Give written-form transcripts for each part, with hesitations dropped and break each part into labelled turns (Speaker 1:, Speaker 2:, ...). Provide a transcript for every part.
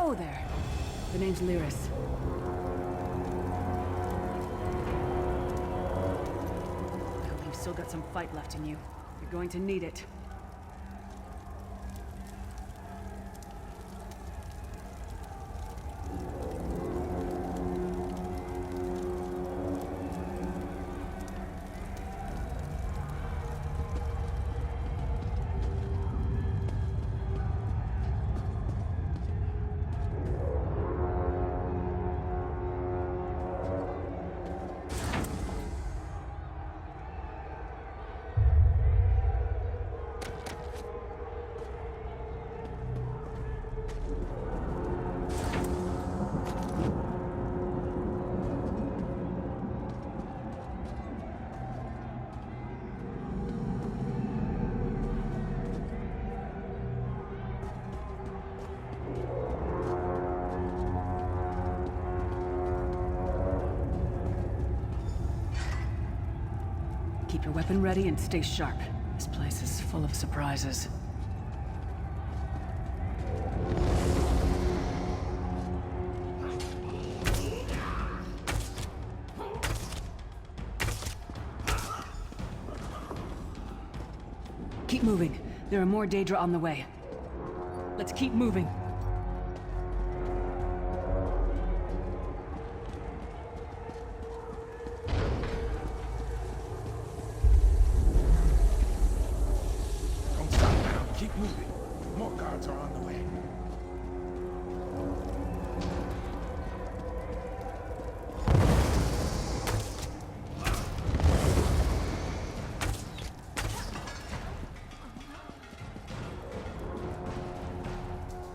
Speaker 1: Oh, there. The name's Lyris. I hope you've still got some fight left in you. You're going to need it. Keep your weapon ready and stay sharp. This place is full of surprises. Keep moving. There are more Daedra on the way. Let's keep moving.
Speaker 2: Keep moving. More guards are on the way.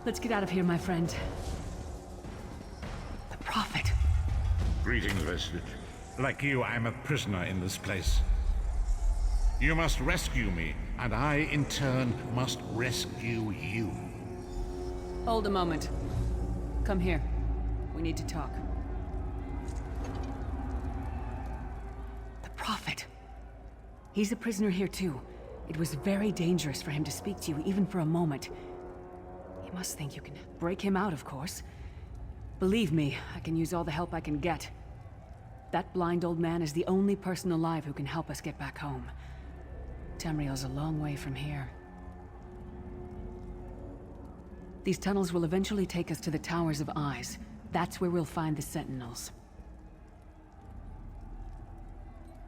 Speaker 1: Let's get out of here, my friend. The Prophet.
Speaker 3: Greetings, Vestige. Like you, I'm a prisoner in this place. You must rescue me, and I, in turn, must rescue you.
Speaker 1: Hold a moment. Come here. We need to talk. The Prophet. He's a prisoner here too. It was very dangerous for him to speak to you, even for a moment. You must think you can break him out, of course. Believe me, I can use all the help I can get. That blind old man is the only person alive who can help us get back home. Tamriel's a long way from here. These tunnels will eventually take us to the Towers of Eyes. That's where we'll find the Sentinels.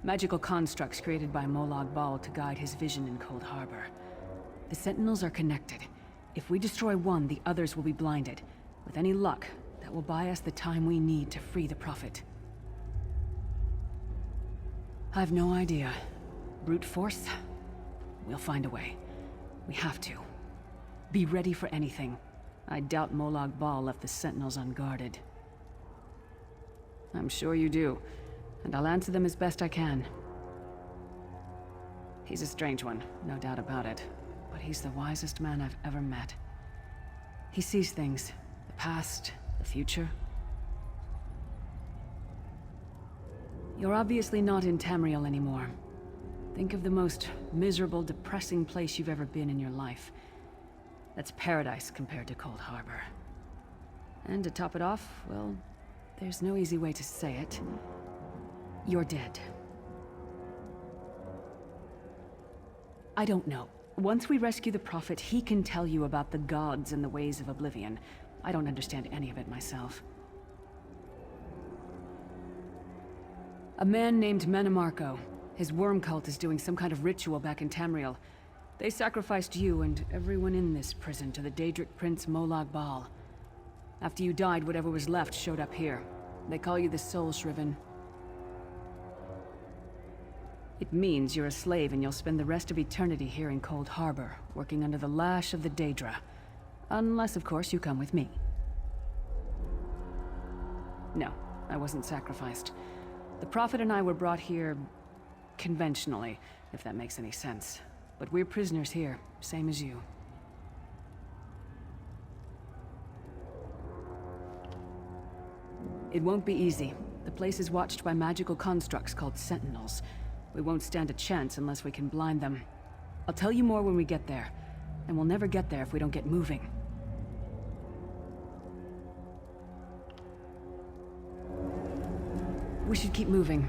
Speaker 1: Magical constructs created by Molag Bal to guide his vision in Cold Harbor. The Sentinels are connected. If we destroy one, the others will be blinded. With any luck, that will buy us the time we need to free the Prophet. I've no idea. Brute force? We'll find a way. We have to. Be ready for anything. I doubt Molag Bal left the Sentinels unguarded. I'm sure you do, and I'll answer them as best I can. He's a strange one, no doubt about it, but he's the wisest man I've ever met. He sees things, the past, the future. You're obviously not in Tamriel anymore. Think of the most miserable, depressing place you've ever been in your life. That's paradise compared to Cold Harbor. And to top it off, well, there's no easy way to say it. You're dead. I don't know. Once we rescue the Prophet, he can tell you about the gods and the ways of oblivion. I don't understand any of it myself. A man named Manamarco. His worm cult is doing some kind of ritual back in Tamriel. They sacrificed you and everyone in this prison to the Daedric Prince Molag Bal. After you died, whatever was left showed up here. They call you the Soul Shriven. It means you're a slave and you'll spend the rest of eternity here in Cold Harbor, working under the lash of the Daedra. Unless, of course, you come with me. No, I wasn't sacrificed. The Prophet and I were brought here conventionally, if that makes any sense. But we're prisoners here, same as you. It won't be easy. The place is watched by magical constructs called Sentinels. We won't stand a chance unless we can blind them. I'll tell you more when we get there. And we'll never get there if we don't get moving. we should keep moving.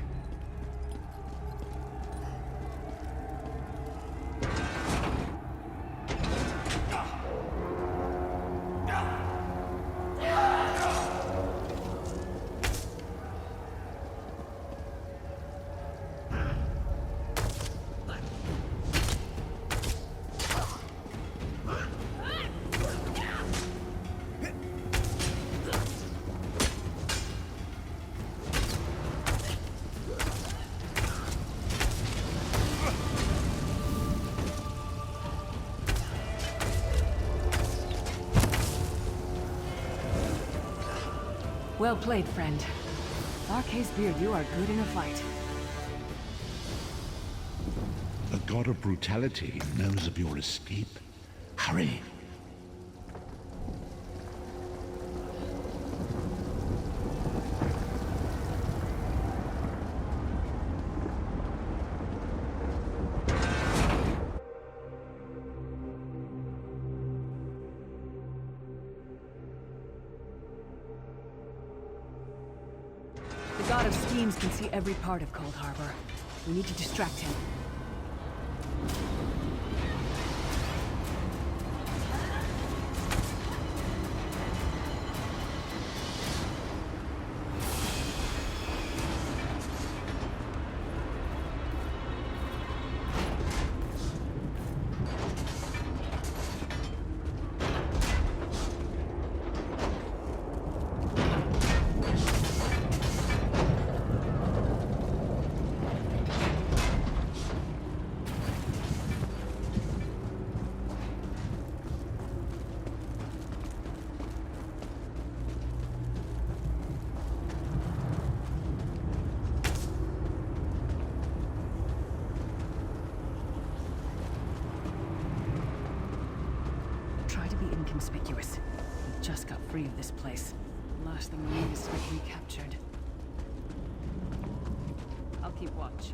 Speaker 1: Well played, friend. Arca's beard, you are good in a fight.
Speaker 3: The god of brutality knows of your escape. Hurry.
Speaker 1: The god of schemes can see every part of Cold Harbor. We need to distract him. Try to be inconspicuous. We just got free of this place. The last thing we need is to get recaptured. I'll keep watch.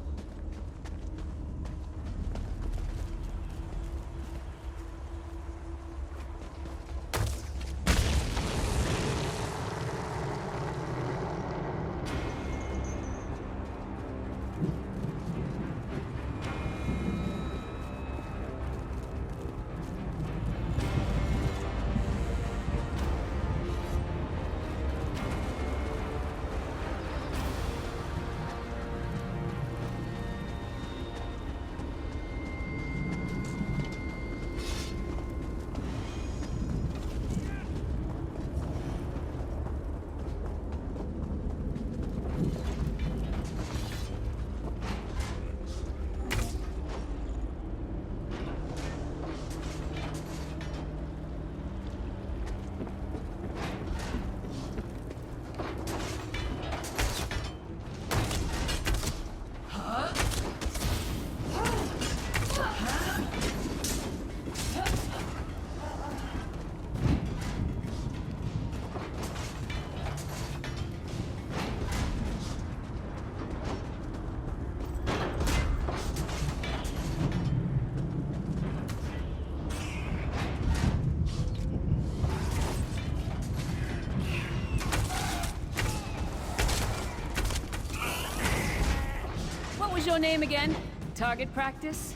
Speaker 1: What was your name again? Target practice?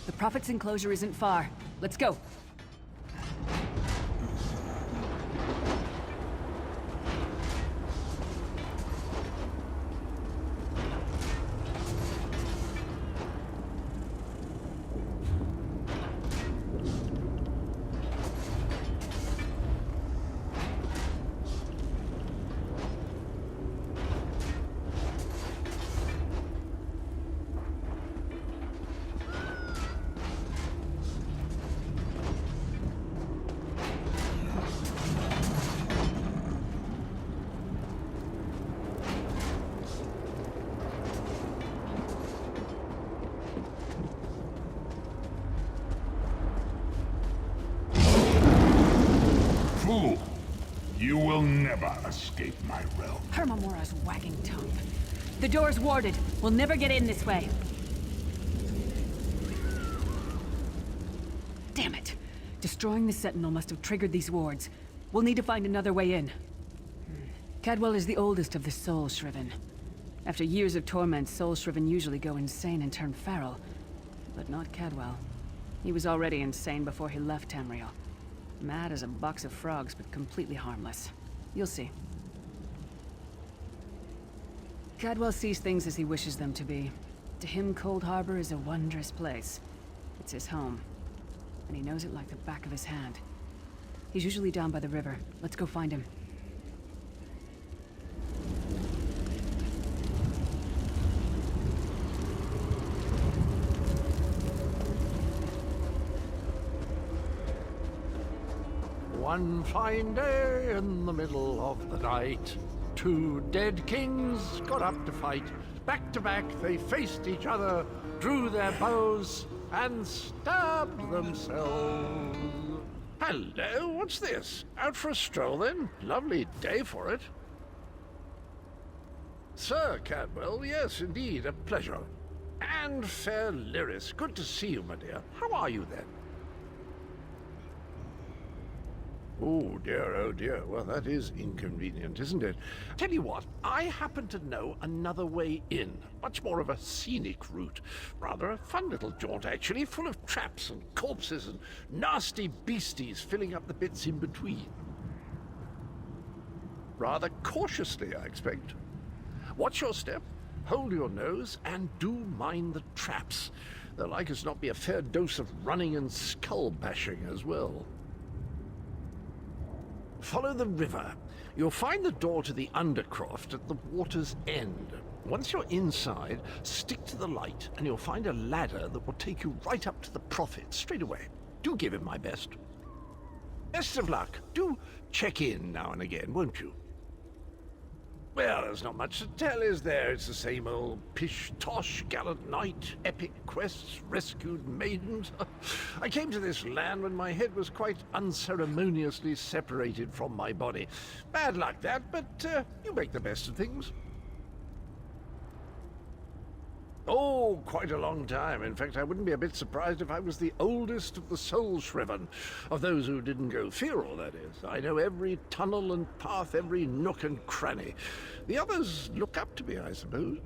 Speaker 1: The Prophet's enclosure isn't far. Let's go.
Speaker 2: Fool! You will never escape my realm.
Speaker 1: Hermamora's wagging tongue. The door's warded. We'll never get in this way. Damn it. Destroying the Sentinel must have triggered these wards. We'll need to find another way in. Cadwell is the oldest of the Soul Shriven. After years of torment, Soul Shriven usually go insane and turn feral. But not Cadwell. He was already insane before he left Tamriel. Mad as a box of frogs, but completely harmless. You'll see. Cadwell sees things as he wishes them to be. To him, Cold Harbor is a wondrous place. It's his home. And he knows it like the back of his hand. He's usually down by the river. Let's go find him.
Speaker 4: One fine day in the middle of the night, two dead kings got up to fight. Back to back they faced each other, drew their bows, and stabbed themselves. Hello, what's this? Out for a stroll then? Lovely day for it. Sir Cadwell, yes, indeed, a pleasure. And fair Lyris, good to see you, my dear. How are you then? Oh dear, well that is inconvenient, isn't it? Tell you what, I happen to know another way in. Much more of a scenic route. Rather a fun little jaunt, actually, full of traps and corpses and nasty beasties filling up the bits in between. Rather cautiously, I expect. Watch your step, hold your nose, and do mind the traps. There'll like as not be a fair dose of running and skull bashing as well. Follow the river. You'll find the door to the Undercroft at the water's end. Once you're inside, stick to the light, and you'll find a ladder that will take you right up to the Prophet straight away. Do give him my best. Best of luck. Do check in now and again, won't you? Well, there's not much to tell, is there? It's the same old pish-tosh, gallant knight, epic quests, rescued maidens. I came to this land when my head was quite unceremoniously separated from my body. Bad luck that, but you make the best of things. Oh, quite a long time. In fact, I wouldn't be a bit surprised if I was the oldest of the Soul Shriven. Of those who didn't go feral, that is. I know every tunnel and path, every nook and cranny. The others look up to me, I suppose.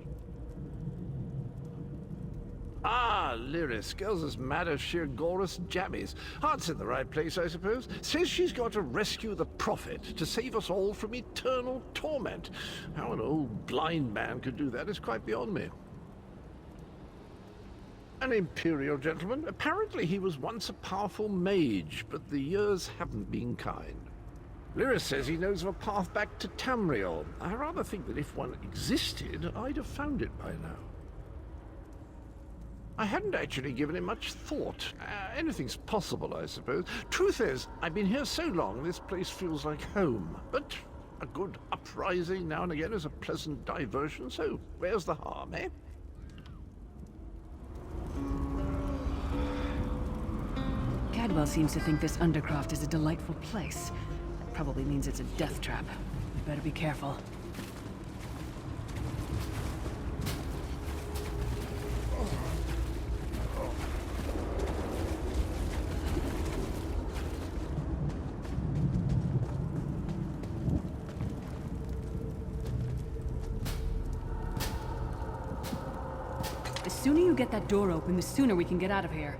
Speaker 4: Ah, Lyris, girl's as mad as sheer Gorus jammies. Heart's in the right place, I suppose. Says she's got to rescue the Prophet to save us all from eternal torment. How an old blind man could do that is quite beyond me. An imperial gentleman. Apparently he was once a powerful mage, but the years haven't been kind. Lyris says he knows of a path back to Tamriel. I rather think that if one existed, I'd have found it by now. I hadn't actually given it much thought. Anything's possible, I suppose. Truth is, I've been here so long, this place feels like home. But a good uprising now and again is a pleasant diversion, so where's the harm, eh?
Speaker 1: Cadwell seems to think this Undercroft is a delightful place. That probably means it's a death trap. We better be careful. The sooner you get that door open, the sooner we can get out of here.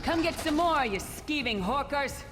Speaker 1: Come get some more, you skeeving hawkers!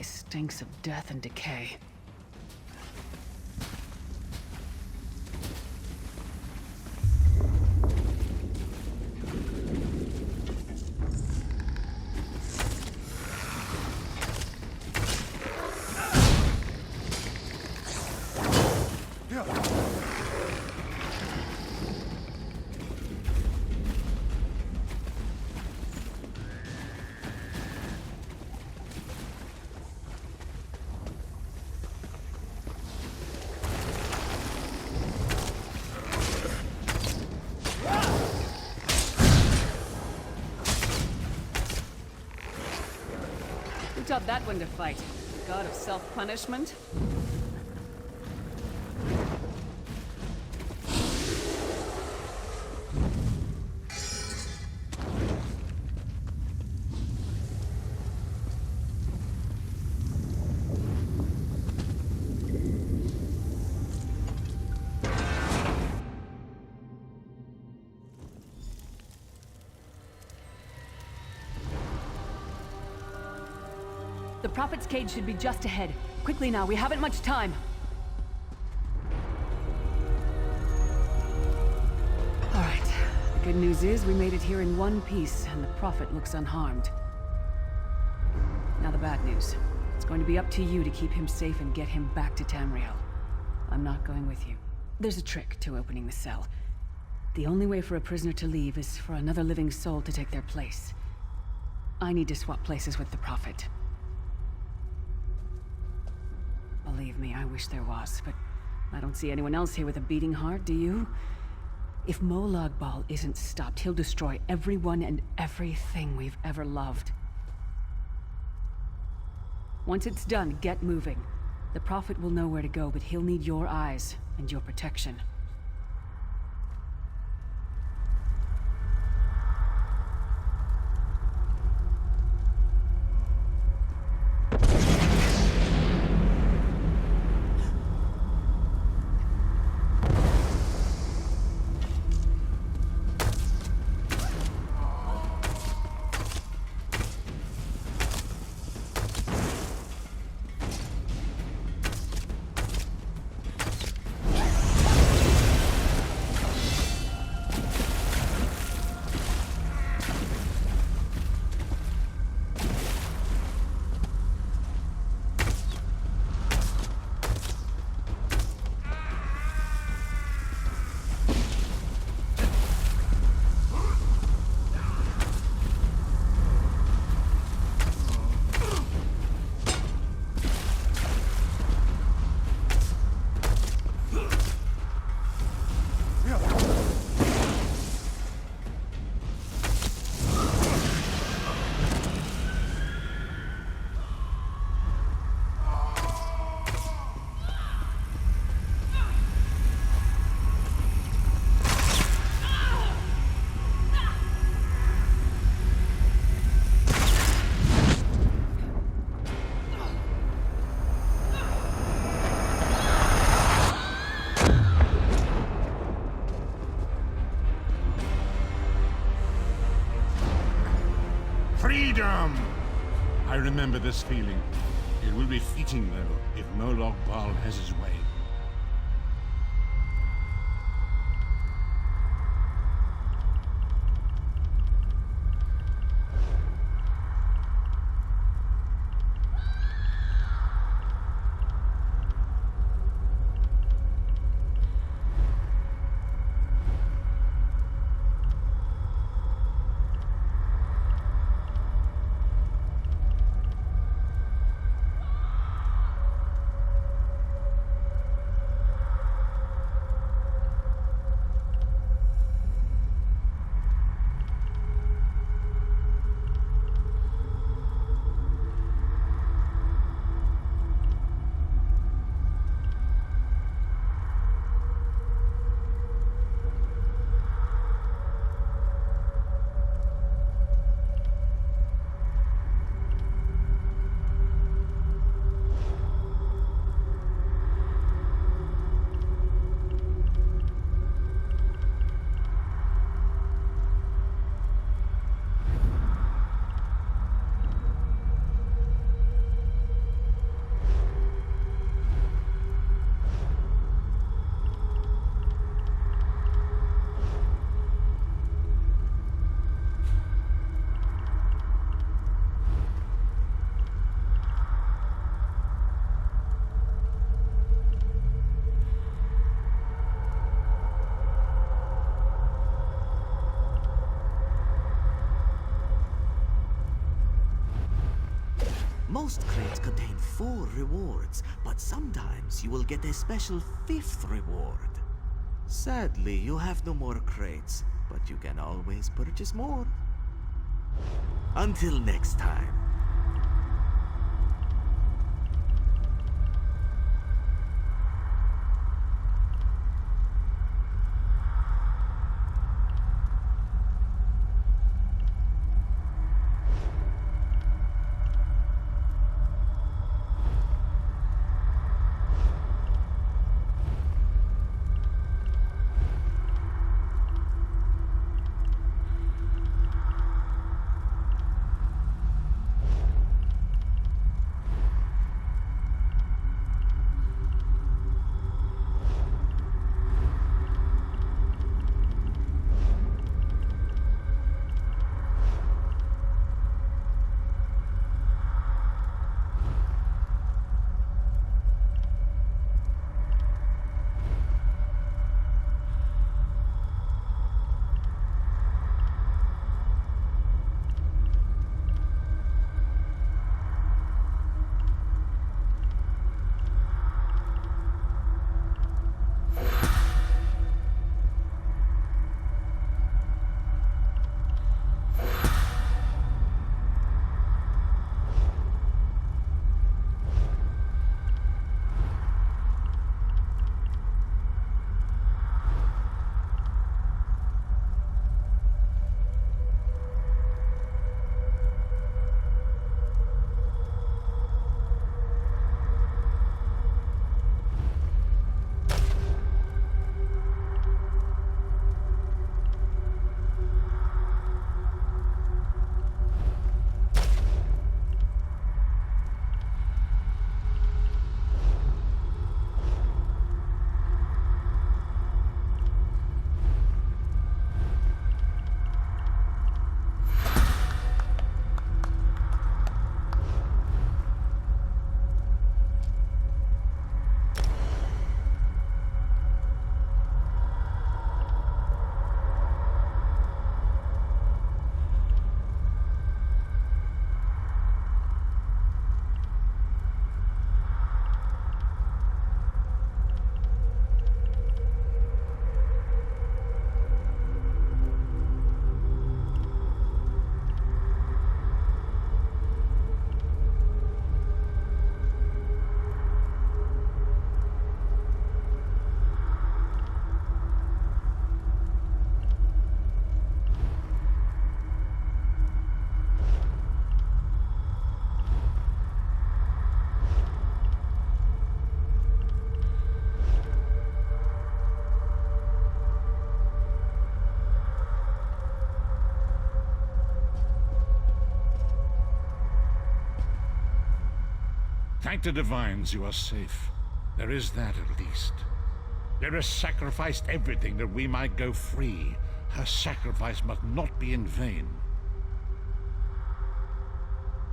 Speaker 1: Stinks of death and decay. Who taught that one to fight? The god of self-punishment? The Prophet's cage should be just ahead. Quickly now, we haven't much time. Alright. The good news is we made it here in one piece, and the Prophet looks unharmed. Now the bad news. It's going to be up to you to keep him safe and get him back to Tamriel. I'm not going with you. There's a trick to opening the cell. The only way for a prisoner to leave is for another living soul to take their place. I need to swap places with the Prophet. Believe me, I wish there was, but I don't see anyone else here with a beating heart, do you? If Molag Bal isn't stopped, he'll destroy everyone and everything we've ever loved. Once it's done, get moving. The Prophet will know where to go, but he'll need your eyes and your protection.
Speaker 3: Freedom! I remember this feeling. It will be fleeting, though, if Moloch Baal has his way.
Speaker 5: Most crates contain 4 rewards, but sometimes you will get a special 5th reward. Sadly, you have no more crates, but you can always purchase more. Until next time.
Speaker 3: Thank the divines you are safe. There is that at least. There has sacrificed everything that we might go free. Her sacrifice must not be in vain.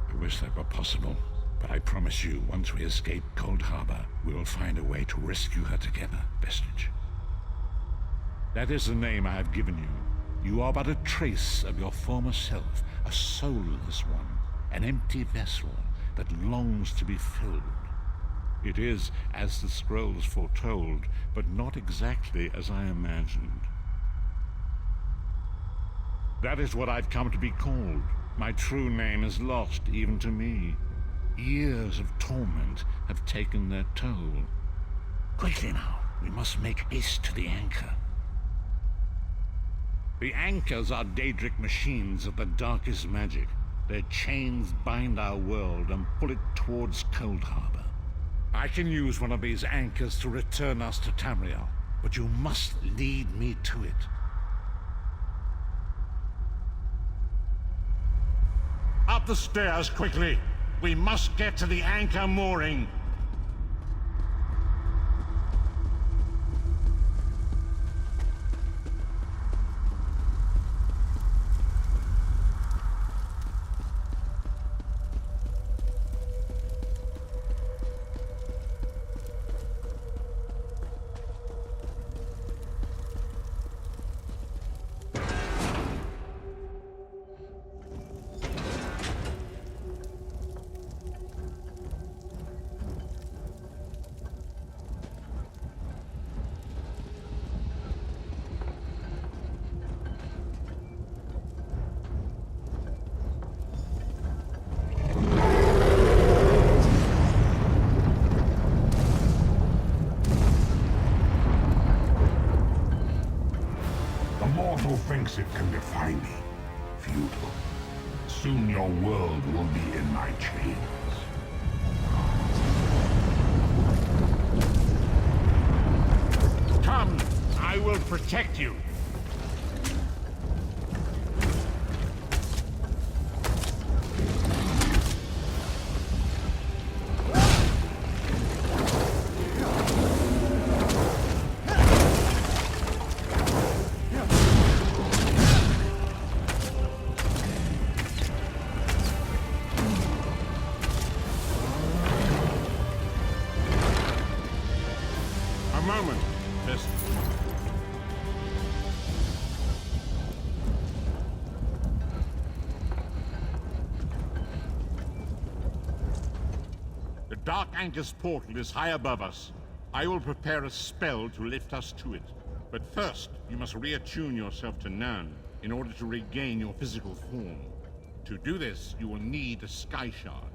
Speaker 3: I wish that were possible, but I promise you, once we escape Cold Harbor, we will find a way to rescue her together, Vestige. That is the name I have given you. You are but a trace of your former self, a soulless one, an empty vessel that longs to be filled. It is as the scrolls foretold, but not exactly as I imagined. That is what I've come to be called. My true name is lost even to me. Years of torment have taken their toll. Quickly now, we must make haste to the anchor. The anchors are Daedric machines of the darkest magic. Their chains bind our world and pull it towards Cold Harbor. I can use one of these anchors to return us to Tamriel, but you must lead me to it. Up the stairs, quickly! We must get to the anchor mooring!
Speaker 2: Thinks it can defy me. Futile. Soon your world will be in my chains.
Speaker 3: Come! I will protect you! The Dark Anchor's portal is high above us. I will prepare a spell to lift us to it. But first, you must reattune yourself to Nirn in order to regain your physical form. To do this, you will need a Sky Shard.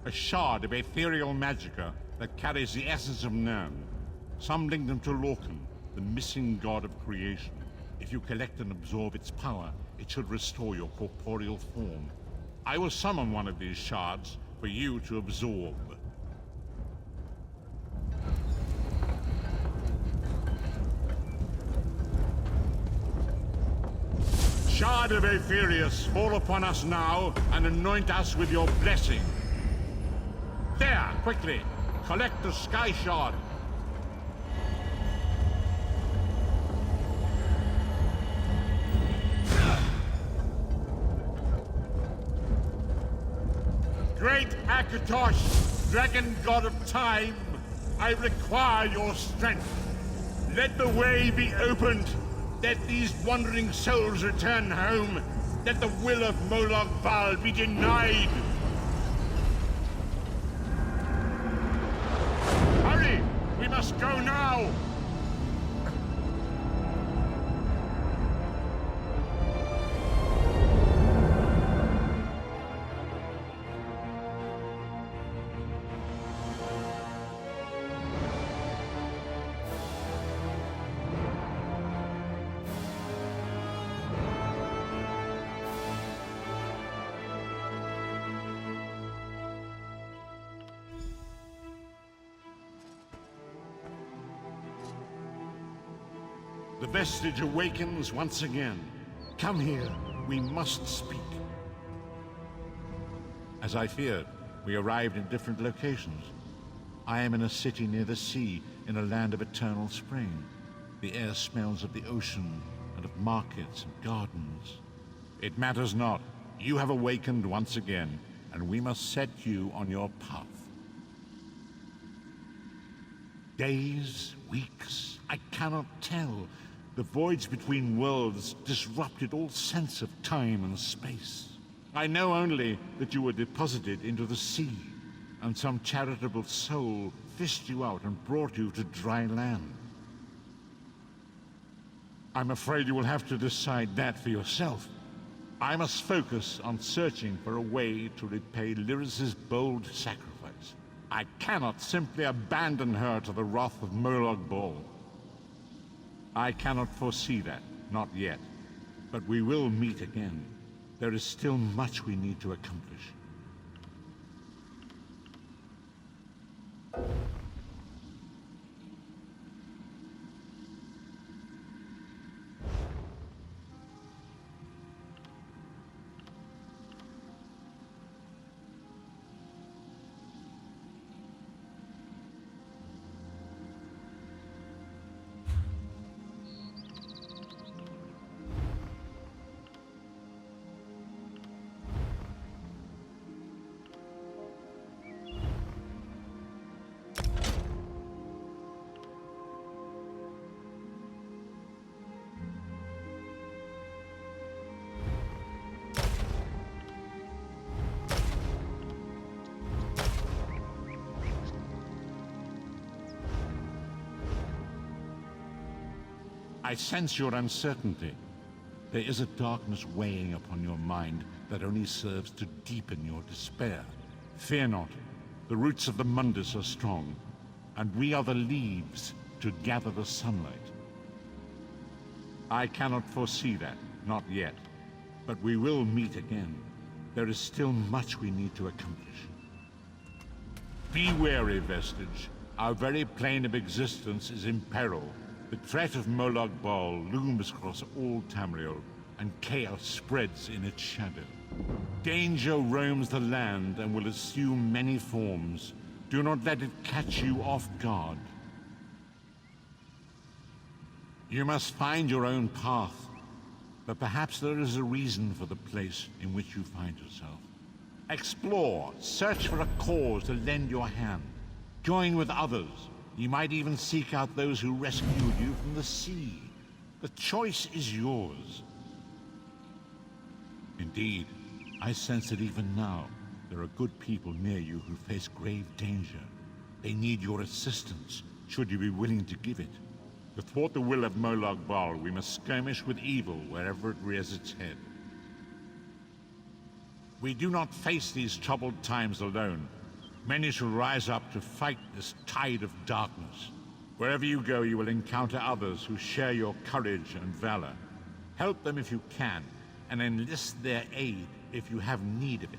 Speaker 3: A shard of ethereal magicka that carries the essence of Nirn. Some link them to Lorcan, the missing god of creation. If you collect and absorb its power, it should restore your corporeal form. I will summon one of these shards for you to absorb. Shard of Aetherius, fall upon us now and anoint us with your blessing. There, quickly! Collect the Sky Shard. Great Akatosh, dragon god of time, I require your strength. Let the way be opened. Let these wandering souls return home. Let the will of Molag Bal be denied. Hurry! We must go now! The vestige awakens once again. Come here, we must speak. As I feared, We arrived in different locations. I am in a city near the sea, in a land of eternal spring. The air smells of the ocean, and of markets and gardens. It matters not. You have awakened once again, and we must set you on your path. Days, weeks, I cannot tell. The voids between worlds disrupted all sense of time and space. I know only that you were deposited into the sea, and some charitable soul fished you out and brought you to dry land. I'm afraid you will have to decide that for yourself. I must focus on searching for a way to repay Lyris's bold sacrifice. I cannot simply abandon her to the wrath of Molag Bal. I cannot foresee that, not yet. But we will meet again. There is still much we need to accomplish. I sense your uncertainty. There is a darkness weighing upon your mind that only serves to deepen your despair. Fear not. The roots of the Mundus are strong, and we are the leaves to gather the sunlight. I cannot foresee that, not yet. But we will meet again. There is still much we need to accomplish. Be wary, Vestige. Our very plane of existence is in peril. The threat of Molag Bal looms across all Tamriel, and chaos spreads in its shadow. Danger roams the land and will assume many forms. Do not let it catch you off guard. You must find your own path, but perhaps there is a reason for the place in which you find yourself. Explore, search for a cause to lend your hand. Join with others. You might even seek out those who rescued you from the sea. The choice is yours. Indeed, I sense that even now, there are good people near you who face grave danger. They need your assistance, should you be willing to give it. To thwart the will of Molag Bal, we must skirmish with evil wherever it rears its head. We do not face these troubled times alone. Many shall rise up to fight this tide of darkness. Wherever you go, you will encounter others who share your courage and valor. Help them if you can, and enlist their aid if you have need of it.